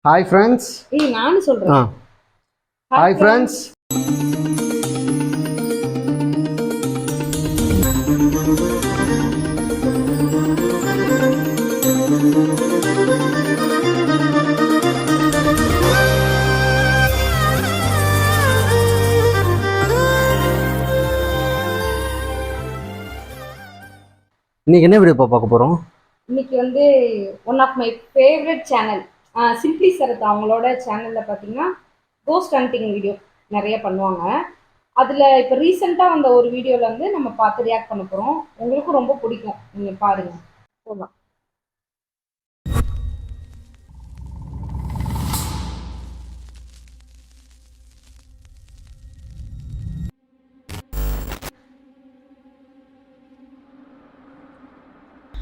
Hi friends. நானும் சொல்றேன். Hi friends. இன்னைக்கு என்ன வீடியோ பார்க்க போறோம்? இன்னைக்கு வந்து one of my favourite channel simply Sarath அவங்களோட சேனல்ல பார்த்தீங்கன்னா கோஸ்ட் ஹண்டிங் வீடியோ நிறைய பண்ணுவாங்க. அதில் இப்போ ரீசெண்டாக வந்த ஒரு வீடியோவில் வந்து நம்ம பார்த்து ரியாக்ட் பண்ண போகிறோம். உங்களுக்கும் ரொம்ப பிடிக்கும், நீங்கள் பாருங்கள். போகலாம்.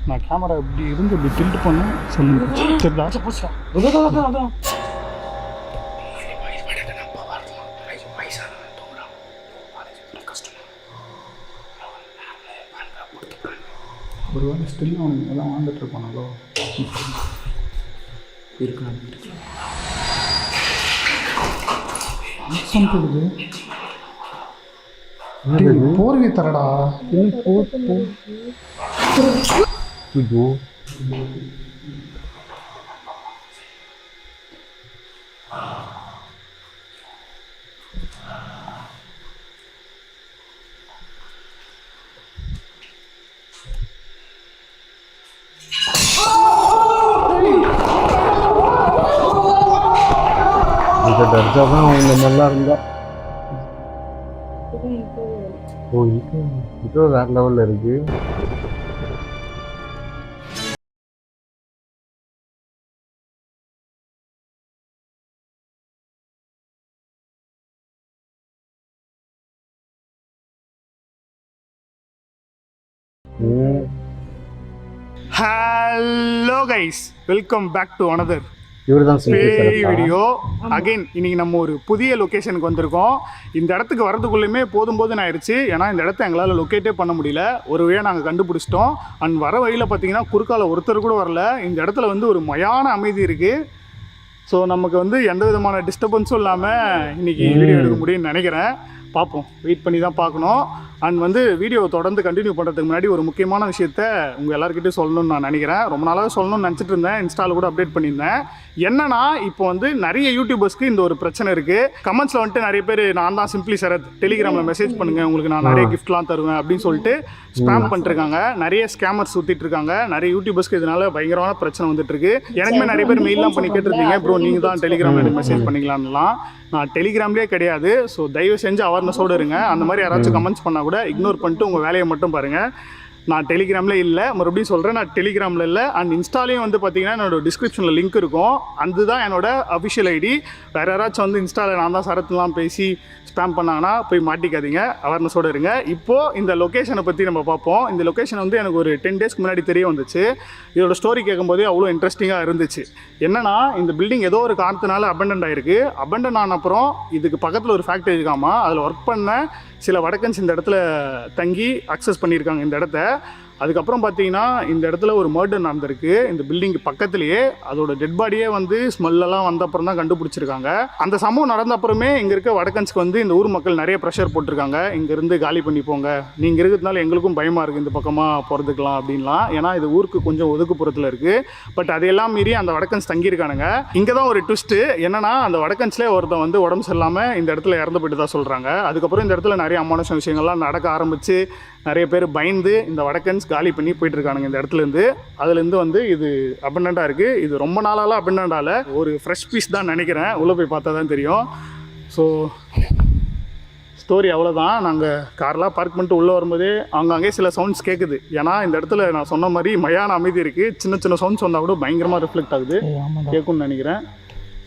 நான் கேமரா இப்படி இருந்து இப்படி டில்ட் பண்ணேன் சொல்லுங்க. சரிதா அதான் ஒரு வேலை ஸ்டில் அவனுக்கு எல்லாம் வாழ்ந்துட்டு இருப்பானோ இருக்கலாம். போர்வி தரடா. ஐயோ, இந்த தர்ஜாதான் அவங்க மாதிரிலாம் இருந்தா. ஓ, இது வேற லெவல்ல இருக்கு. Hello guys, welcome back to another video again. இன்னைக்கு நம்ம ஒரு புதிய லொக்கேஷனுக்கு வந்திருக்கோம். இந்த இடத்துக்கு வரதுக்குள்ளேயுமே போதும் ஆயிடுச்சு. ஏன்னா இந்த இடத்த எங்களால் லொக்கேட்டே பண்ண முடியல. ஒரு வழியாக நாங்கள் கண்டுபிடிச்சிட்டோம். அண்ட் வர வழியில் பார்த்தீங்கன்னா குறுக்கால ஒருத்தர் கூட வரல. இந்த இடத்துல வந்து ஒரு மயான அமைதி இருக்குது. ஸோ நமக்கு வந்து எந்த விதமான டிஸ்டர்பன்ஸும் இல்லாமல் இன்றைக்கி வீடியோ எடுக்க முடியும்னு நினைக்கிறேன். பார்ப்போம், வெயிட் பண்ணி தான் பார்க்கணும். அண்ட் வந்து வீடியோவை தொடர்ந்து கண்டினியூ பண்ணுறதுக்கு முன்னாடி ஒரு முக்கியமான விஷயத்த உங்கள் எல்லாருக்கிட்டையும் சொல்லணும்னு நான் நினைக்கிறேன். ரொம்ப நாளாக சொல்லணும்னு நினச்சிட்டு இருந்தேன். இன்ஸ்டாவில் கூட அப்டேட் பண்ணியிருந்தேன். என்னன்னா, இப்போ வந்து நிறைய யூடியூபர்ஸ்க்கு இந்த ஒரு பிரச்சனை இருக்குது. கமெண்ட்ஸில் வந்துட்டு நிறைய பேர் நான் தான் சிம்பிளி சரத், டெலிகிராமில் மெசேஜ் பண்ணுங்கள், உங்களுக்கு நான் நிறைய கிஃப்ட்லாம் தருவேன் அப்படின்னு சொல்லிட்டு ஸ்பேம் பண்ணிருக்காங்க. நிறைய ஸ்கேமர்ஸ் சுற்றிட்டு இருக்காங்க. நிறைய யூடியூபர்ஸ்க்கு இதனால பயங்கரமான பிரச்சனை வந்துட்டு இருக்கு. எனக்குமே நிறைய பேர் மெயிலாம் பண்ணி கேட்டிருந்தீங்க, ப்ரோ நீங்கள் தான் டெலிகிராமில் எனக்கு மெசேஜ் பண்ணிக்கலாம்லாம். நான் டெலிகிராம்லேயே கிடையாது. ஸோ தயவு செஞ்சு அவேர்னஸோடு இருங்க. அந்த மாதிரி யாராச்சும் கமெண்ட்ஸ் பண்ணால் கூட இக்னோர் பண்ணிட்டு உங்கள் வேலையை மட்டும் பாருங்கள். நான் டெலிகிராமில் இல்லை, மறுபடியும் சொல்கிறேன், நான் டெலிகிராமில் இல்லை. அண்ட் இன்ஸ்டாலையும் வந்து பார்த்தீங்கன்னா என்னோட டிஸ்கிரிப்ஷனில் லிங்க் இருக்கும். அதுதான் என்னோட அஃபிஷியல் ஐடி. வேறு யாராச்சும் வந்து இன்ஸ்டாவில் நான் தான் சரத்துலாம் பேசி ஸ்பேம் பண்ணாங்கன்னா போய் மாட்டிக்காதீங்க, அவேர்னஸோடு இருங்க. இப்போது இந்த லொக்கேஷனை பற்றி நம்ம பார்ப்போம். இந்த லொக்கேஷன் வந்து எனக்கு ஒரு 10 டேஸ்க்கு முன்னாடி தெரிய வந்துச்சு. இதோட ஸ்டோரி கேட்கும்போதே அவ்வளோ இன்ட்ரெஸ்டிங்காக இருந்துச்சு. என்னன்னா, இந்த பில்டிங் ஏதோ ஒரு காரணத்தினால அபண்டன்ட் ஆகிருக்கு. அபண்டன் ஆன அப்புறம் இதுக்கு பக்கத்தில் ஒரு ஃபேக்ட்ரி இருக்காமா, அதில் ஒர்க் பண்ண சில வடக்கன்ஸ் இந்த இடத்துல தங்கி அக்சஸ் பண்ணியிருக்காங்க இந்த இடத்த. அதுக்கப்புறம் பார்த்தீங்கன்னா இந்த இடத்துல ஒரு மர்டர் நடந்திருக்கு. இந்த பில்டிங் பக்கத்துலேயே அதோட டெட் பாடியே வந்து ஸ்மெல்லாம் வந்த அப்புறம் தான் கண்டுபிடிச்சிருக்காங்க. அந்த சம்பவம் நடந்த அப்புறமே இங்கே இருக்க வடக்கன்ஸ்க்கு வந்து இந்த ஊர் மக்கள் நிறைய ப்ரெஷர் போட்டிருக்காங்க. இங்கேருந்து காலி பண்ணி போங்க, நீங்கள் இருக்கிறதுனால எங்களுக்கும் பயமாக இருக்குது இந்த பக்கமாக போகிறதுக்கலாம் அப்படின்லாம். ஏன்னா இது ஊருக்கு கொஞ்சம் ஒதுக்குப்புறத்தில் இருக்குது. பட் அதையெல்லாம் மீறி அந்த வடக்கன்ஸ் தங்கியிருக்கானுங்க. இங்கே தான் ஒரு ட்விஸ்ட்டு என்னன்னா, அந்த வடக்கன்ஸ்லேயே ஒருத்தன் வந்து உடம்பு சரியில்லாமல் இந்த இடத்துல இறந்து போயிட்டு தான் சொல்கிறாங்க. அதுக்கப்புறம் இந்த இடத்துல நிறைய அமானுஷ விஷயங்கள்லாம் நடக்க ஆரம்பித்து நிறைய பேர் பயந்து இந்த வடக்கன்ஸ் காலி பண்ணி போயிட்டு இருக்கானுங்க இந்த இடத்துலேருந்து. அதுலேருந்து வந்து இது அபண்டண்டாக இருக்குது. இது ரொம்ப நாளாலாம் அபண்டண்டால ஒரு ஃப்ரெஷ் பீஸ் தான் நினைக்கிறேன். உள்ளே போய் பார்த்தா தான் தெரியும். ஸோ ஸ்டோரி அவ்வளோதான். நாங்கள் கார்லாம் பார்க் பண்ணிட்டு உள்ளே வரும்போதே அங்கங்கே சில சவுண்ட்ஸ் கேட்குது. ஏன்னா இந்த இடத்துல நான் சொன்ன மாதிரி மயான அமைதி இருக்குது. சின்ன சின்ன சவுண்ட்ஸ் வந்தால் கூட பயங்கரமாக ரிஃப்ளெக்ட் ஆகுது, கேட்கும்னு நினைக்கிறேன்.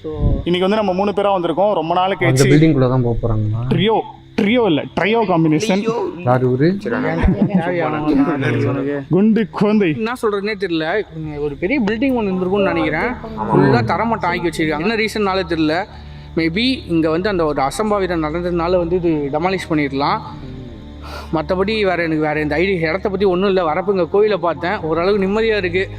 ஸோ இன்றைக்கி வந்து நம்ம 3 பேராக வந்திருக்கோம். ரொம்ப நாளைக்கு கழிச்சு பில்டிங்குள்ளே தான் போக போகிறாங்களா? ட்ரியோ இல்லை ட்ரையோ காம்பினேஷன். குண்டு குழந்தை என்ன சொல்றதுனே தெரியல. ஒரு பெரிய பில்டிங் ஒன்று இருந்திருக்கும்னு நினைக்கிறேன். ஃபுல்லாக தரமட்டம் ஆக்கி வச்சிருக்காங்க. என்ன ரீசன்னால தெரியல. மேபி இங்கே வந்து அந்த ஒரு அசம்பாவிதம் நடந்ததுனால வந்து இது டெமாலிஷ் பண்ணிடலாம். மற்றபடி எனக்கு வேறு இந்த இடத்த பற்றி ஒன்றும் இல்லை. வரப்போ இங்கே கோயிலை பார்த்தேன், ஓரளவுக்கு நிம்மதியாக இருக்குது.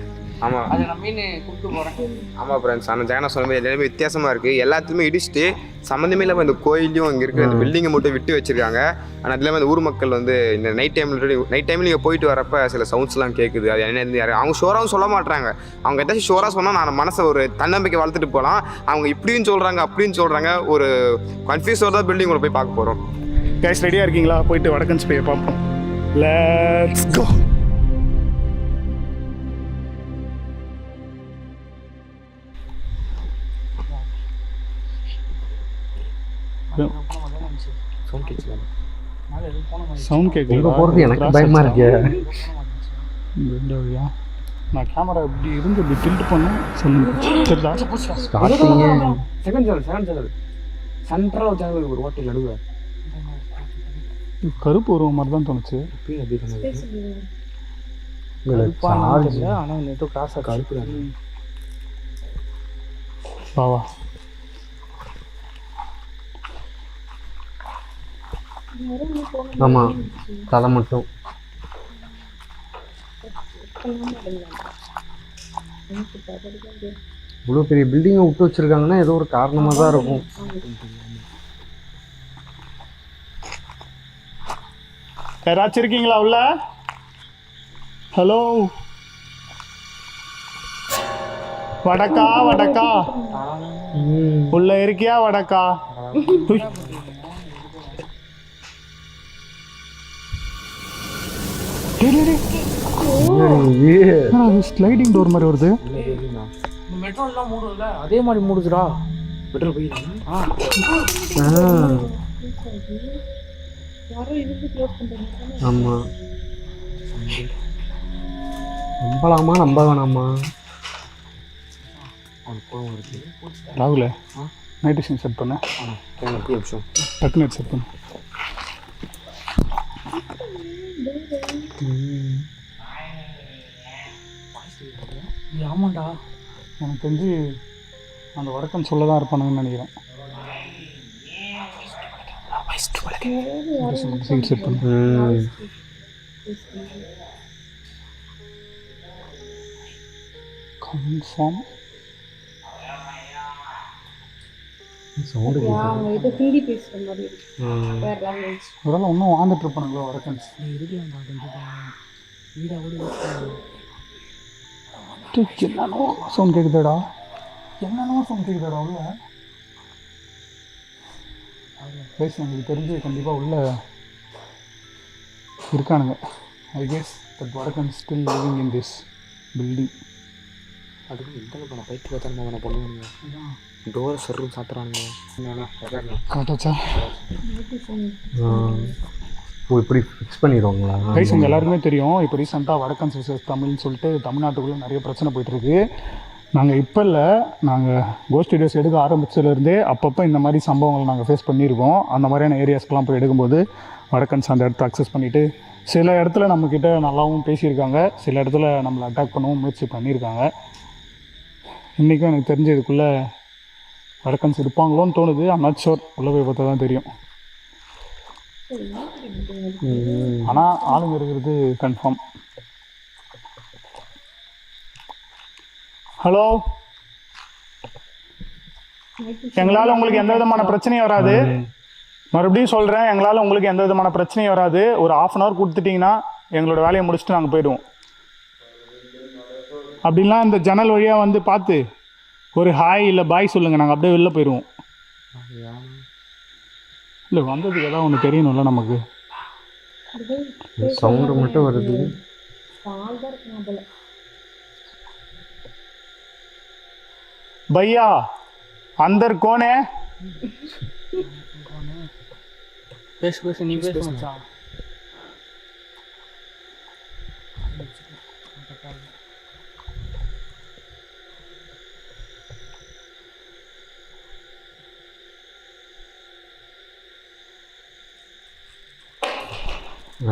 ஆமாம் அதை நான் மீன் கொடுத்து போகிறேன். ஆமாம் ஃப்ரெண்ட்ஸ், ஆனால் ஜெகனா சொன்ன மாதிரி எல்லாமே வித்தியாசமாக இருக்குது. எல்லாத்தையுமே இடிச்சுட்டு சம்மந்தமே இல்லாமல் இந்த கோயிலையும் இங்கே இருக்கிற இந்த பில்டிங்கை மட்டும் விட்டு வச்சுருக்காங்க. ஆனால் அது இல்லாமல் இந்த ஊர் மக்கள் வந்து இந்த நைட் டைமில் நீங்கள் போயிட்டு வரப்போ சில சவுண்ட்ஸ்லாம் கேட்குது. அது என்ன யார் அவங்க ஷோராகவும் சொல்ல மாட்டாங்க. அவங்க ஏதாச்சும் ஷோராக சொன்னால் நான் மனசை ஒரு தன்னம்பிக்கை வளர்த்துட்டு போகலாம். அவங்க இப்படின்னு சொல்கிறாங்க அப்படின்னு சொல்கிறாங்க, ஒரு கன்ஃபியூஸோட தான் பில்டிங் போய் பார்க்க போகிறோம். கைஸ் ரெடியாக இருக்கீங்களா? போயிட்டு வடக்கன்ஸ் போய் பார்ப்போம். Let's go. சவுண்ட் கேட்கல போகிறது எனக்கு பயமாக இருக்கு. நான் கேமரா இப்படி இருந்து இப்படி டில்ட் பண்ணேன். சொல்லுங்க சரிதா? ஸ்டார்டிங்கே சென்ட்ரல் ஒரு ஹோட்டல் நடுவே கருப்பு உருவம் மாதிரி தான் தோணுச்சு. ஆனால் நேற்று காசை கருப்பு வா ஆமாம், தலை மட்டும். இவ்வளோ பெரிய பில்டிங்கை விட்டு வச்சிருக்காங்கன்னா ஏதோ ஒரு காரணமாக தான் இருக்கும். யாராச்சும் இருக்கீங்களா உள்ள? ஹலோ வடக்கா, வடக்கா உள்ள இருக்கியா வடக்கா? ஸ்லைடிங் டோர் மாதிரி வருது. மெட்ரோலாம் மூடுதுல அதே மாதிரி மூடுதுடா. மெட்ரோ போய் ஆமாம், நம்பலாமா நம்ப வேணாமா? ராகுல நைட் விஷன் செட் பண்ண டக்குனு செட் பண்ண. ஆமாண்டா, எனக்கு தெரிஞ்சு அந்த வடக்கன் சொல்ல தான் இருப்பானுங்கன்னு நினைக்கிறேன். செட் பண்ண கன்ஃபார்ம் சவுண்டு ஹிந்தி பேசுகிற மாதிரி வேற லாங்குவேஜ். அதெல்லாம் இன்னும் வாழ்ந்துட்டு இருப்பானுங்களோ வடக்கன்ஸ். என்னென்னோ சவுண்ட் கேட்குதாடா, என்னென்னோ சவுண்ட் கேட்குதாடா உள்ள. ப்ளேஸ் எனக்கு தெரிஞ்சு கண்டிப்பாக உள்ள இருக்கானுங்க. ஐ கெஸ் தட் வடக்கன் still living in this building. அதுக்கு எந்த பண்ண பைத்தியக்காரமாக பண்ணுவாங்க. டோரை சர்வம் சாத்துறானுங்க. கரெக்டாச்சா? ஓ, இப்படி ஃபிக்ஸ் பண்ணிடுவாங்களா? கைஸ் உங்கள் எல்லாருக்குமே தெரியும், இப்போ ரீசெண்டாக வடக்கன் விசஸ் தமிழ்னு சொல்லிட்டு தமிழ்நாட்டுக்குள்ளே நிறைய பிரச்சனை போயிட்டுருக்கு. நாங்கள் இப்போ இல்லை, நாங்கள் கோஸ்ட் வீடியோஸ் எடுக்க ஆரம்பிச்சதுலேருந்தே அப்பப்போ இந்த மாதிரி சம்பவங்களை நாங்கள் ஃபேஸ் பண்ணியிருக்கோம். அந்த மாதிரியான ஏரியாஸ்க்கெலாம் போய் எடுக்கும்போது வடக்கன்ஸ் அந்த இடத்த அக்சஸ் பண்ணிவிட்டு சில இடத்துல நம்மக்கிட்ட நல்லாவும் பேசியிருக்காங்க, சில இடத்துல நம்மளை அட்டாக் பண்ணவும் முயற்சி பண்ணியிருக்காங்க. இன்றைக்கும் எனக்கு தெரிஞ்ச இதுக்குள்ளே வடக்கன்ஸ் இருப்பாங்களோன்னு தோணுது. ஐம் நாட் ஷோர், உள்ளே போய் பார்த்தா தான் தெரியும். ஆனால் ஆளுங்க இருக்கிறது கன்ஃபார்ம். ஹலோ, எங்களால் உங்களுக்கு எந்த விதமான பிரச்சனையும் வராது. மறுபடியும் சொல்கிறேன், எங்களால் உங்களுக்கு எந்த விதமான பிரச்சனையும் வராது. ஒரு 1/2 அன் ஹவர் கொடுத்துட்டிங்கன்னா எங்களோட வேலையை முடிச்சுட்டு நாங்கள் போயிடுவோம். அப்படின்லாம் இந்த ஜன்னல் வழியாக வந்து பார்த்து ஒரு ஹாய் இல்லை பாய் சொல்லுங்கள், நாங்கள் அப்படியே வெளில போயிடுவோம். இல்லை வந்ததுக்கு ஏதாவது ஒன்று தெரியணும்ல நமக்கு. சவுண்டு மட்டும் வருது. भैया अंदर कौन है? பேசு நீ பேசு மச்சான்.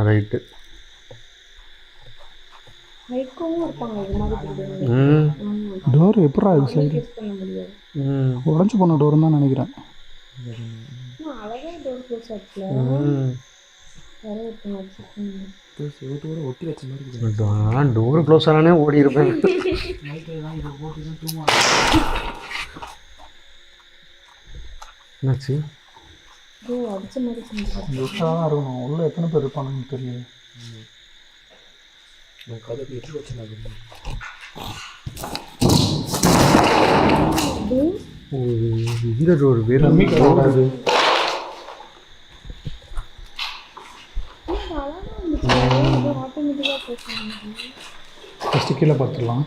ரைட்டு. டோர் எப்படா இது சைடு உடஞ்சி போன டோர் தான் நினைக்கிறேன். டோர் க்ளோஸ் ஆனானே ஓடி இருப்பேன். என்னாச்சு? அடிச்ச மாதிரி செஞ்சுருக்கேன். இருக்கணும். உள்ள எத்தனை பேர் இருப்பானுன்னு தெரியல. இந்த டோர் வேறு ஃபஸ்ட்டு கீழே பார்த்துடலாம்.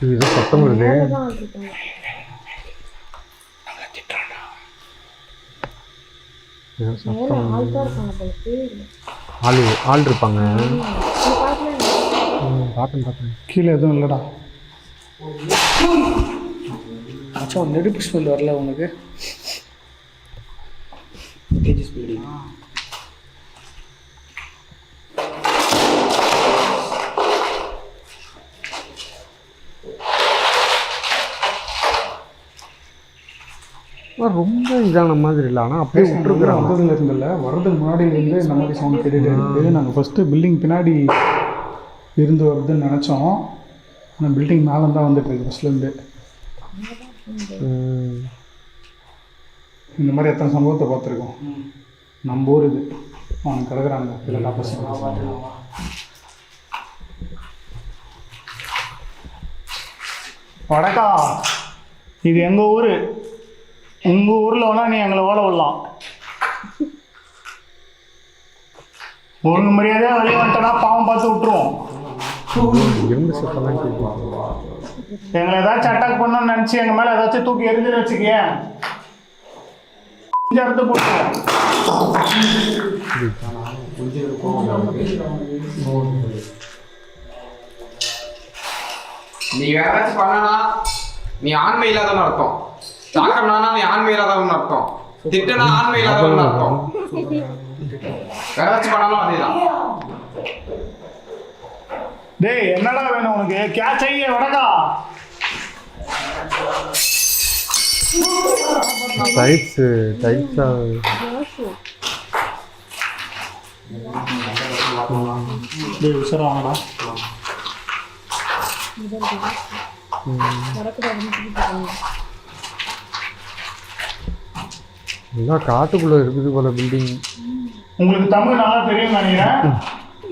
இது சத்தம் வருது. ஆள் இருப்பாங்க. பார்த்தேன். கீழே எதுவும் இல்லைடா. ஆச்சா நெருப்பு ஸ்மெல் வரல உனக்கு? ரொம்ப இதான மாதிரி இல்லை, ஆனால் அப்படியே விட்டுருக்குறாங்க. வந்ததுல இருந்தில்ல, வர்றதுக்கு முன்னாடியிலேருந்து இந்த மாதிரி சவுண்ட் கேட்டுகிட்டே இருக்குது. நாங்கள் ஃபஸ்ட்டு பில்டிங் பின்னாடி இருந்து வருதுன்னு நினச்சோம். ஆனால் பில்டிங் மேலே தான் வந்துட்டுருக்கு ஃபஸ்ட்லேருந்து. இந்த மாதிரி எத்தனை சம்பவத்தை பார்த்துருக்கோம். நம்ம ஊர் இது அவனுக்கு கிடக்குறாங்க இல்லை காப்பசி. வடக்கா, இது எங்கள் ஊர். உங்கள் ஊரில் வேணால் நீ எங்களை ஓட விடலாம். ஒழுங்கு மரியாதையாக வெளியே வந்துட்டனா பாவம் பார்த்து விட்டுருவோம். எங்களை ஏதாச்சும் அட்டாக் பண்ணணும்னு நினச்சி எங்கள் மேலே ஏதாச்சும் தூக்கி எரிஞ்சுன்னு வச்சுக்கேன், அறுத்து போட்டுருவோம். நீ வேற ஏதாச்சும் பண்ணனா நீ ஆண்மை இல்லாதவன்னு அர்த்தம். தாக்கம்னா நீ ஆண்மை இல்லாதவன்னு அர்த்தம். திட்டனா ஆண்மை இல்லாதவன்னு அர்த்தம். வேற ஏதாச்சும் பண்ணாலும் அதேதான். டேய் என்னடா வேணும் உனக்கு? கே செய்ய வடக்கா. டைல்ஸா டேய் உசராங்கடா. எல்லாம் காட்டுக்குள்ள இருக்குது போல பில்டிங். உங்களுக்கு தமிழ் நல்லா தெரியும் நினைக்கிறேன்.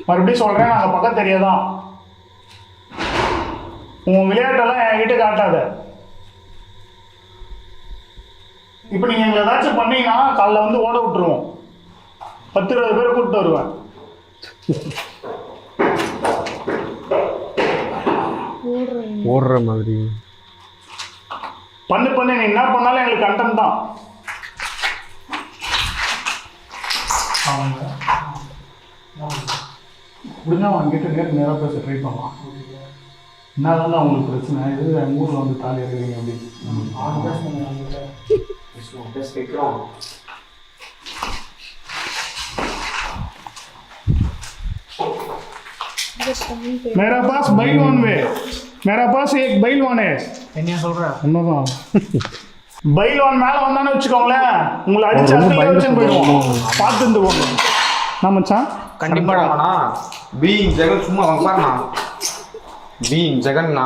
மறுபடியும் சொல்கிறேன், நாங்கள் பக்கம் தெரியாதான். உன் விளையாட்டெல்லாம் என்கிட்ட காட்டாத. இப்போ நீங்கள் எங்களை ஏதாச்சும் பண்ணீங்கன்னா காலைல வந்து ஓட விட்டுருவோம். 10-20 பேரை கூப்பிட்டு வருவேன். ஓடுற மாதிரி பண்ணு நீ என்ன பண்ணாலும் எங்களுக்கு கண்டம் தான். முடிஞ்சா அவங்ககிட்ட நேராக பேச ட்ரை பண்ணலாம். என்ன தான் அவங்களுக்கு பிரச்சனை? இது எங்கள் ஊரில் வந்து தாலி இருக்கிறீங்க அப்படின்னு. मेरा पास बैलवान वे, मेरा पास एक बैलवान है. என்ன சொல்ற? உண்மைதான். பைல்வான் மேலே வந்தானே வச்சுக்கோங்களேன், உங்களை அடிச்சு அடிச்சு வச்சு போயிடுவோம். பார்த்து இருந்துக்கோங்க. நான் மச்சான் கண்டிப்பாடா. பீயிங் ஜெகன் சும்மா அவங்க பாருண்ணா. பீயிங் ஜெகன்னா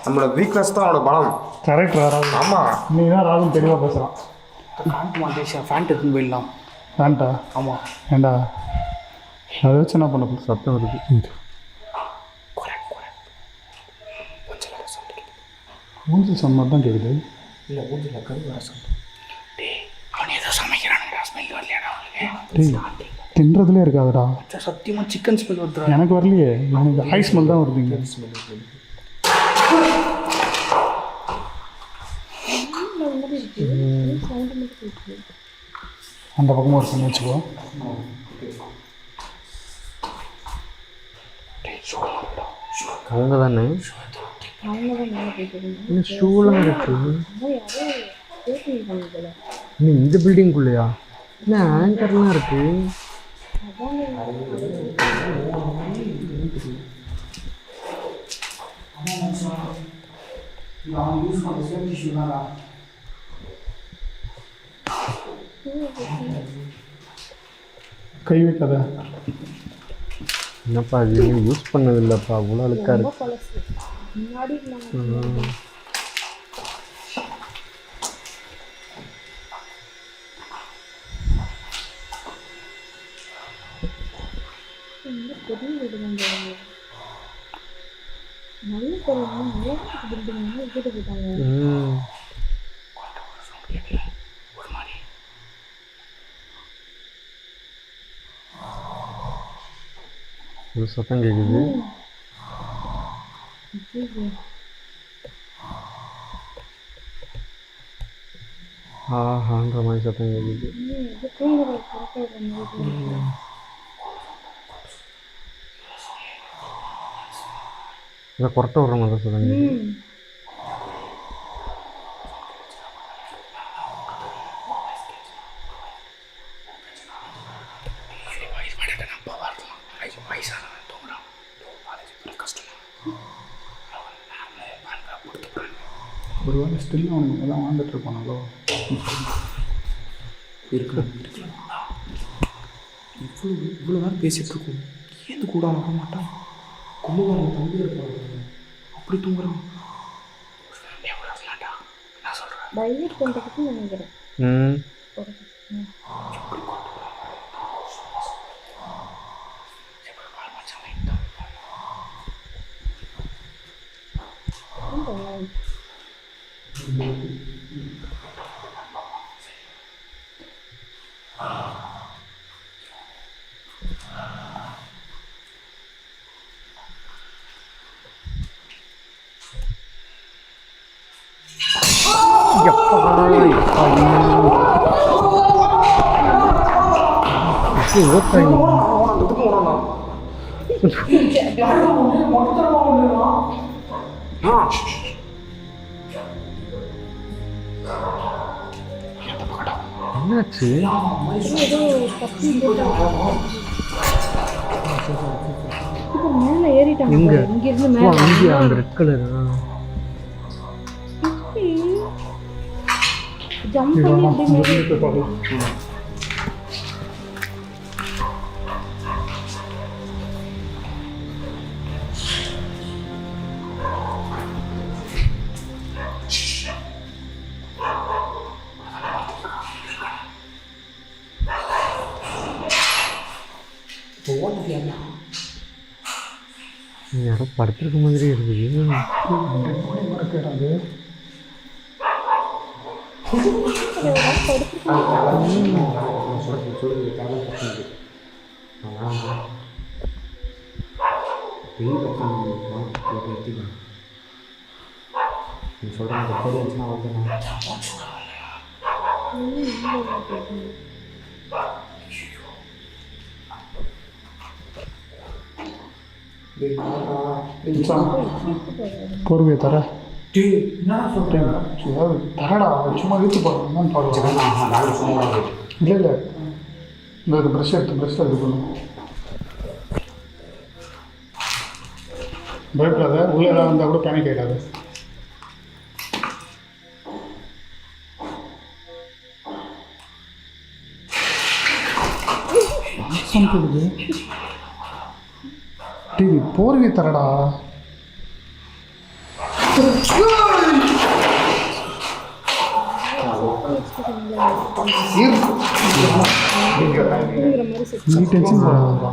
நம்மளோட வீக்னஸ் தான் அவனோட பலம். கரெக்ட் ராகுல். ஆமாம், நீ தான் ராகுல் தெளிவாக பேசுகிறான். ஃபேண்ட் எடுத்துன்னு போயிடலாம். ஃபேண்டா? ஆமாம். ஏண்டா அதை வச்சு என்ன பண்ண போகுது? சத்தம் வருது. மூஞ்சி சொன்ன தான் கேட்குது. இல்லை ஊஞ்சில் கரு வர சொல்லு. டேய் அவன் ஏதோ சமைக்கிறானுடா, ஸ்மெல் வரலையாடா அவனுக்கு? டேய் தின்றதுலே இருக்காதுடா. சத்தியமாக சிக்கன் ஸ்மெல் வருதுடா. எனக்கு வரலையே, எனக்கு ஹை ஸ்மெல் தான் வருதுங்க. அந்த பக்கமாக இருக்குன்னு வச்சுக்கோ. அவங்க தானே ஷூலாம் இருக்கு. இன்னும் இந்த பில்டிங்குள்ளேயா? என்ன ஆங்கர்லாம் இருக்கு? நான் யூஸ் பண்ண சேஃப்டி ஷூ தான் கை வைக்காத. என்னப்பா அது யூஸ் பண்ணதில்லைப்பா, அவ்வளோ அழுக்கா ரொம்ப இருக்கு. பழசு. முன்னாடி நம்ம பெரிய வீடு தான் நல்ல பொருள் நல்லா பில்டிங் வீட்டு போயிட்டாங்க. ஒரு சத்தம் கேட்குது. ஆஹான்ற மாதிரி சத்தம் கேட்குது. இதை கொரட்டை விடுற மாதிரி சத்தம் கேட்குது. ஒரு வேளை ஸ்டில் அவனுக்கு எல்லாம் வாழ்ந்துட்டு இருப்பானோ இருக்கலாம். இவ்வளோ நேரம் பேசிகிட்டு இருக்கோம், ஏன் கூட வர மாட்டான்? கும்பகோணம் தம்பி இருப்பாங்க, அப்படி தூங்குறான். நான் சொல்கிறேன் டைவர்ட் பண்ணுறதுக்கு நினைக்கிறேன். என்னாச்சு? மேல ஏறிட்டாங்க. எங்க? இங்க இருந்து மேல அங்கேயா அந்த ரெட் கலர்? ஜம்ப் பண்ணி யாரோ படுத்திருக்க மாதிரி இருக்குது. போர்வையை தர தரடா, சும்மா இழுத்து போடுறேன் பாடுவேன். இல்லை இல்லை, இந்த ப்ரெஷ் எடுத்து இது பண்ணும். பயப்படாத, உள்ளே ஏதாவது வந்தால் கூட பேனிக் ஆகிடாது. டிவி போர்வை தரடா. டென்ஷன் ஆகுதுடா.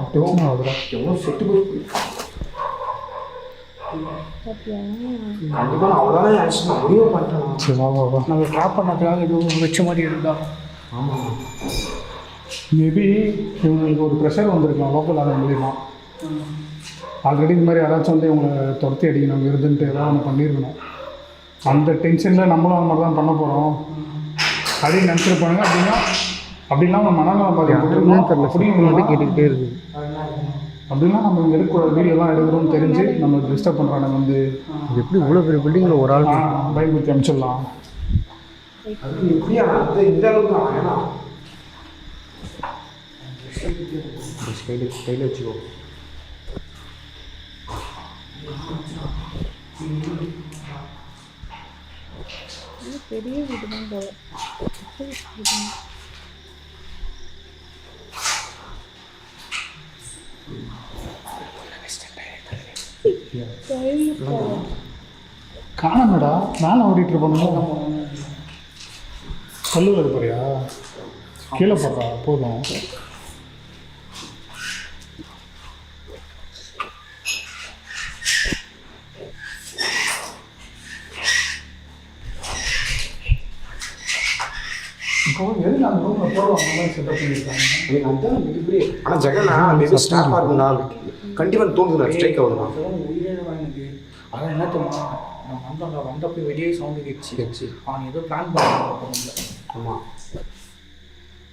எவ்வளோ செட்டு போய் கண்டிப்பாக அவ்வளோதான் நினச்சினா முடிவு பண்ணுறேன். சரி வா வா வா, நம்ம ட்ராப் பண்ணதுக்காக எதுவும் வச்ச மாதிரி இருந்தா. ஆமாம், மேபி இவங்களுக்கு ஒரு ப்ரெஷர் வந்திருக்கலாம் லோக்கல் ஆன மூலியமாக. ஆல்ரெடி இந்த மாதிரி யாராச்சும் வந்து இவங்களை துரத்தி அடிக்கணும் இருந்துன்ட்டு ஏதாவது ஒன்று பண்ணியிருக்கணும். அந்த டென்ஷனில் நம்மளும் அந்த மாதிரி தான் பண்ண போகிறோம் அப்படின்னு நினச்சிருப்பாங்க. அப்படின்னா நம்ம மனநலம் பாதிக்கப்பட்டிருக்கோம். அப்படியும் கேட்டுக்கிட்டே இருக்குது. அப்படின்னா நம்ம இங்கே எடுக்கிற வீடியோலாம் எடுக்கிறோம்னு தெரிஞ்சு நம்ம டிஸ்டர்ப் பண்ணுறாங்க. வந்து எப்படி இவ்வளோ பெரிய பில்டிங்கில் ஒரு ஆள் பயன்படுத்தி அனுப்பிச்சிடலாம். அது எப்படியா இந்த அளவுக்கு ஏன்னா கையில் வச்சுக்கோ. பெரிய வீடு தான் போல. காணமேடா மேலே ஓடிட்டு இருப்போம். கல்லூர் போறியா? கீழே போடுறா போதும். இப்போ எதுக்கு அந்த ரூமில் போடுவோம் அந்த மாதிரி செட்டப் பண்ணியிருக்காங்க? அதுதான் மிகப்பெரிய. ஆனால் ஜெகனா அந்த இது ஸ்டாப்பாக இருக்கும்னா கண்டிப்பாக தோணுதுண்ணா ஸ்ட்ரைக் ஆகுதுண்ணா. உயிரே எனக்கு அதான் என்ன தெரியுமா, நான் வந்தோம்ல வந்தப்போ வெளியே சவுண்டு கேட்டுச்சு. அவன் ஏதோ பிளான் பண்ண. ஆமாம்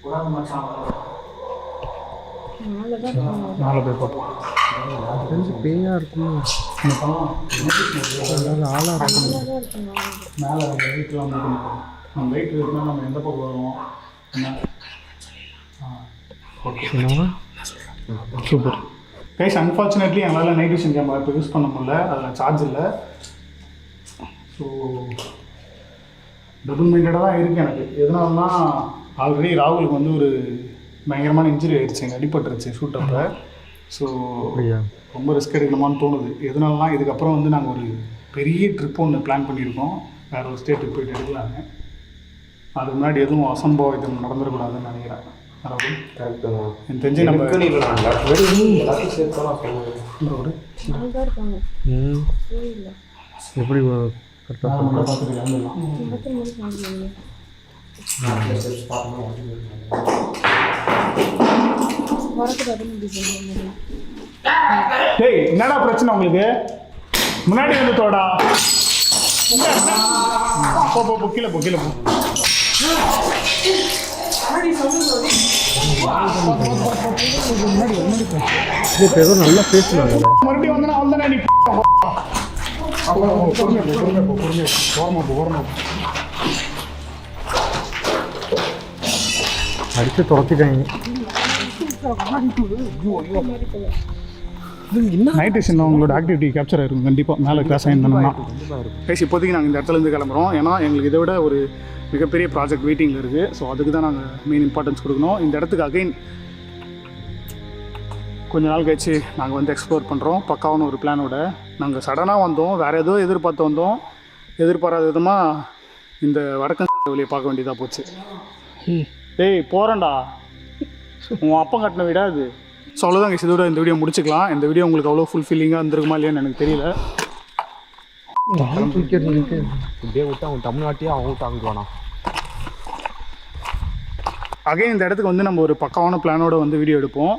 உடம்பு மச்சான் நாலு பேர் பார்ப்போம். பேயா இருக்கும். ஆளாக இருக்கும். மேலே லைட்லாம் பண்ணிப்போம். நம்ம லைட் இருந்தால் நம்ம எந்த பக்கம் வருவோம் என்ன? Okay super guys. அன்ஃபார்ச்சுனேட்லி எங்களால் நைட் விஷன் கேமரா இப்போ யூஸ் பண்ண முடியல, அதில் சார்ஜ் இல்லை. ஸோ டபுள் மைண்டடாக தான் இருக்குது எனக்கு. எதனாலனா ஆல்ரெடி ராகுலுக்கு வந்து ஒரு பயங்கரமான இன்ஜுரி ஆயிடுச்சு, எங்கள் அடிபட்டுருச்சு ஷூட்டப்போ. ஸோ ரொம்ப ரிஸ்க் எடுக்கணுமான்னு தோணுது. எதனாலலாம் இதுக்கப்புறம் வந்து நாங்கள் ஒரு பெரிய ட்ரிப் ஒன்று பிளான் பண்ணியிருக்கோம், வேறு ஒரு ஸ்டேட்டுக்கு போயிட்டு எடுக்கலான்னு. அதுக்கு முன்னாடி எதுவும் அசம்பாவிதம் நடந்துடக்கூடாதுன்னு நினைக்கிறேன். ராகுல் கரெக்டு தான். எனக்கு தெரிஞ்சு நம்ம எப்படி டேய் என்னடா பிரச்சனை உங்களுக்கு? முன்னாடி வந்து தோடா. போ கீழே போ கீழே போ. நல்லா பேசுனாங்க. மறுபடியும் வந்தனா வந்தனா நீ அடிச்சு துரத்திட்டாங்க. நைட் விஷன் உங்களோட ஆக்டிவிட்டி கேப்சர் ஆகிருக்கும் கண்டிப்பாக மேலே கிளாஸ் ஆகிருந்தோம்னா. கைஸ் இப்போதைக்கு நாங்கள் இந்த இடத்துலேருந்து கிளம்புறோம். ஏன்னா எங்களுக்கு இதை விட ஒரு மிகப்பெரிய ப்ராஜெக்ட் வெயிட்டிங்கில் இருக்குது. ஸோ அதுக்கு தான் நாங்கள் மெயின் இம்பார்ட்டன்ஸ் கொடுக்கணும். இந்த இடத்துக்கு அகைன் கொஞ்ச நாள் கழிச்சு நாங்கள் வந்து எக்ஸ்ப்ளோர் பண்ணுறோம் பக்காவான ஒரு பிளானோட. நாங்கள் சடனாக வந்தோம், வேறு ஏதோ எதிர்பார்த்து வந்தோம். எதிர்பாராத விதமாக இந்த வடக்கன் வழியை பார்க்க வேண்டியதாக போச்சு. டேய் போகிறேன்டா, உன் அப்பம் கட்டின வீடா இது. ஸோ அவ்வளோதான் கைஸ், இதோட இந்த வீடியோ முடிச்சுக்கலாம். இந்த வீடியோ உங்களுக்கு அவ்வளோ ஃபுல்ஃபில்லிங்காக இருந்திருக்குமா இல்லையான்னு எனக்கு தெரியல. இப்படியே விட்டு அவன் தமிழ்நாட்டையே அவுட் ஆகுவானா. அகைன் இந்த இடத்துக்கு வந்து நம்ம ஒரு பக்காவான பிளானோட வந்து வீடியோ எடுப்போம்.